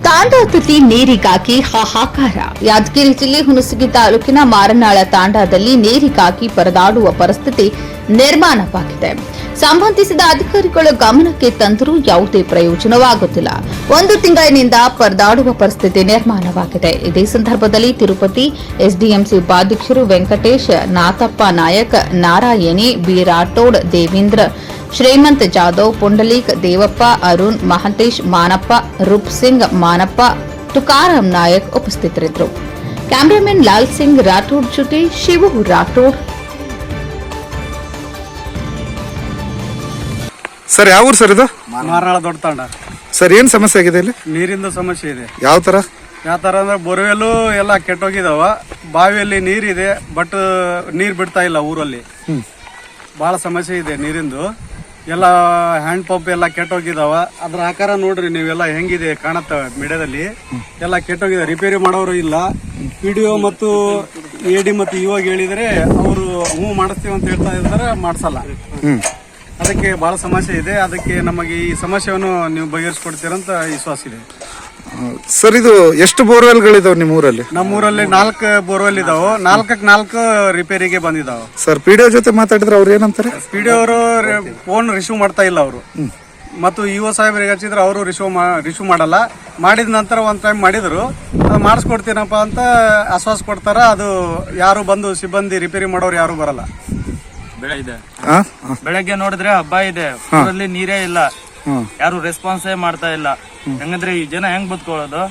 ತಾಂಡಾದಲ್ಲಿ ನೀರಿಗಾಗಿ ಹಾಹಾಕಾರ. ಯಾದಗಿರಿ ಜಿಲ್ಲೆ ಹುಣಸಗಿ ತಾಲೂಕಿನ ಮಾರನಾಳ ತಾಂಡಾದಲ್ಲಿ ನೀರಿಗಾಗಿ ಪರದಾಡುವ ಪರಿಸ್ಥಿತಿ ನಿರ್ಮಾಣವಾಗಿದೆ. ಸಂಬಂಧಿಸಿದ ಅಧಿಕಾರಿಗಳ ಗಮನಕ್ಕೆ ತಂದರೂ ಯಾವುದೇ ಪ್ರಯೋಜನವಾಗುತ್ತಿಲ್ಲ. ಒಂದು ತಿಂಗಳಿನಿಂದ ಪರದಾಡುವ ಪರಿಸ್ಥಿತಿ ನಿರ್ಮಾಣವಾಗಿದೆ. ಇದೇ ಸಂದರ್ಭದಲ್ಲಿ ತಿರುಪತಿ ಎಸ್ಡಿಎಂಸಿ ಉಪಾಧ್ಯಕ್ಷರು ವೆಂಕಟೇಶ್, ನಾಥಪ್ಪ ನಾಯಕ್, ನಾರಾಯಣಿ, ಬಿ ರಾಠೋಡ್, ದೇವೇಂದ್ರ, ಶ್ರೀಮಂತ್ ಜಾಧವ್, ಪುಂಡಲೀಕ್, ದೇವಪ್ಪ, ಅರುಣ್, ಮಹಂತೇಶ್, ಮಾನಪ್ಪ, ರೂಪ್ ಸಿಂಗ್, ಮಾನಪ್ಪ, ತುಕಾರಾಮ್ ನಾಯಕ್ ಉಪಸ್ಥಿತರಿದ್ದರು. ಕ್ಯಾಮರಾಮನ್ ಲಾಲ್ ಸಿಂಗ್ ರಾಠೋಡ್ ಜೊತೆ ಶಿವು ರಾಠೋಡ್. ಸರ್ ಯಾವ ಊರು ಸರ್ ಇದು? ಮಾರನಾಳ ದೊಡ್ಡ ತಾಂಡ. ಸರ್ ಏನ್ ಸಮಸ್ಯೆ ಆಗಿದೆ ಇಲ್ಲಿ? ನೀರಿಂದ ಸಮಸ್ಯೆ ಇದೆ. ಯಾವ ತರ ಅಂದ್ರೆ ಬೋರ್ವೆಲ್ ಎಲ್ಲ ಕೆಟ್ಟೋಗಿದಾವ. ಬಾವಿಯಲ್ಲಿ ನೀರಿದೆ, ಬಟ್ ನೀರ್ ಬಿಡ್ತಾ ಇಲ್ಲ ಊರಲ್ಲಿ. ಬಹಳ ಸಮಸ್ಯೆ ಇದೆ ನೀರಿಂದು. ಎಲ್ಲ ಹ್ಯಾಂಡ್ ಪಂಪ್ ಎಲ್ಲ ಕೆಟ್ಟೋಗಿದಾವ. ಅದ್ರ ಆಕಾರ ನೋಡ್ರಿ ನೀವೆಲ್ಲ ಹೆಂಗಿದೆ ಕಾಣತ್ತವೆ ಮೀಡಿಯಾದಲ್ಲಿ. ಎಲ್ಲ ಕೆಟ್ಟೋಗಿದೆ, ರಿಪೇರಿ ಮಾಡೋರು ಇಲ್ಲ. PDO ಮತ್ತು AD ಮತ್ತು ಇವಾಗ ಹೇಳಿದ್ರೆ ಅವರು ಮಾಡಿಸ್ತೀವಿ ಅಂತ ಹೇಳ್ತಾ ಇದ್ದಾರೆ, ಮಾಡ್ಸಲ್ಲ. ಅದಕ್ಕೆ ಬಹಳ ಸಮಸ್ಯೆ ಇದೆ. ಅದಕ್ಕೆ ನಮಗೆ ಈ ಸಮಸ್ಯೆಯನ್ನು ನೀವು ಬಗೆಹರಿಸ್ಕೊಡ್ತೀರಂತ ವಿಶ್ವಾಸ ಇದೆ. ಸರ್ ಇದು ಎಷ್ಟು ಬೋರ್ವೆಲ್ಗಳಿದಾವೆ ನಿಮ್ಮ ಊರಲ್ಲಿ? ನಮ್ಮೂರಲ್ಲಿ 4 ಬೋರ್ವೆಲ್ ಇದಾವೆ. 4 ರಿಪೇರಿಗೆ ಬಂದಿದಾವೆ. ಸರ್ PDO ಜೊತೆ ಮಾತಾಡಿದ್ರೆ ಅವ್ರು ಏನಂತಾರೆ? PDO ಅವರು ಫೋನ್ ರಿಸೀವ್ ಮಾಡ್ತಾ ಇಲ್ಲ ಅವರು. ಮತ್ತು EO ಸಾಹೇಬರಿಗೆ ಹಚ್ಚಿದ್ರೆ ಅವರು ರಿಸೀವ್ ಮಾಡಲ್ಲ. ಮಾಡಿದ ನಂತರ ಒಂದ್ ಟೈಮ್ ಮಾಡಿದ್ರು, ಅದು ಮಾಡಿಸ್ಕೊಡ್ತೀನಪ್ಪ ಅಂತ ಆಶ್ವಾಸ ಕೊಡ್ತಾರ. ಅದು ಯಾರು ಬಂದು ಸಿಬ್ಬಂದಿ ರಿಪೇರಿ ಮಾಡೋರು ಯಾರು ಬರಲ್ಲ. ಬೆಳೆ ಇದೆ, ಬೆಳಗ್ಗೆ ನೋಡಿದ್ರೆ ಹಬ್ಬ ಇದೆ, ಊರಲ್ಲಿ ನೀರೇ ಇಲ್ಲ, ಯಾರು ರೆಸ್ಪಾನ್ಸೇ ಮಾಡ್ತಾ ಇಲ್ಲ. ಹೆಂಗಂದ್ರೆ ಈ ಜನ ಹೆಂಗ್ ಬದುಕೊಳ್ಳೋದು?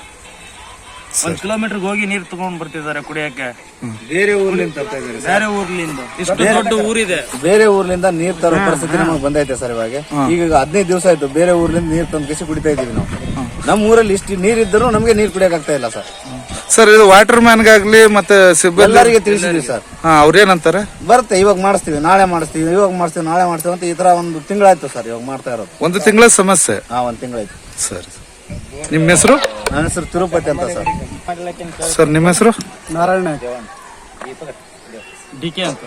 1 ಕಿಲೋಮೀಟರ್ ಹೋಗಿ ನೀರ್ ತಗೊಂಡ್ ಬರ್ತಿದ್ದಾರೆ ಕುಡಿಯಕ್ಕೆ. ಬೇರೆ ಊರ್ಲಿಂದ ಇಷ್ಟು ದೊಡ್ಡ ಊರಿದೆ, ಬೇರೆ ಊರ್ಲಿಂದ ನೀರ್ ತರೋ ಪರಿಸ್ಥಿತಿ ನಮಗೆ ಬಂದೈತೆ ಸರ್. ಇವಾಗ ಈಗ 15 ದಿವಸ ಆಯ್ತು ಬೇರೆ ಊರ್ಲಿಂದ ನೀರ್ ತಂದು ಕಿಸಿ ಕುಡಿತಾ ಇದೀವಿ ನಾವು. ನಮ್ಮ ಊರಲ್ಲಿ ಇಷ್ಟು ನೀರ್ ಇದ್ದರೂ ನಮಗೆ ನೀರ್ ಕುಡಿಯಕ್ ಆಗ್ತಾ ಇಲ್ಲ ಸರ್. ಸರ್ ಇದು ವಾಟರ್ ಮ್ಯಾನ್ಗಾಗ್ಲಿ ಮತ್ತೆ ಸಿಬ್ಬಂದಿ ಎಲ್ಲರಿಗೆ ತಿಳಿಸಿದ್ವಿ ಸರ್. ಅವ್ರೇನಂತಾರೆ? ಬರುತ್ತೆ, ಇವಾಗ ಮಾಡಿಸ್ತೀವಿ, ನಾಳೆ ಮಾಡಿಸ್ತೀವಿ, ಇವಾಗ ಮಾಡಿಸ್ತೀವಿ, ನಾಳೆ ಮಾಡ್ತೀವಿ ಅಂತ ಈ ತರ 1 ತಿಂಗಳಾಯ್ತು ಸರ್ ಇವಾಗ ಮಾಡ್ತಾ ಇರೋದು. 1 ತಿಂಗಳ ಸಮಸ್ಯೆ? 1 ತಿಂಗಳಾಯ್ತು. ಸರಿ, ನಿಮ್ಮ ಹೆಸರು? ನನ್ನ ಹೆಸರು ತಿರುಪತಿ ಅಂತ ಸರ್. ಸರ್ ನಿಮ್ಮ ಹೆಸರು? ನಾರಾಯಣ DK ಅಂತ.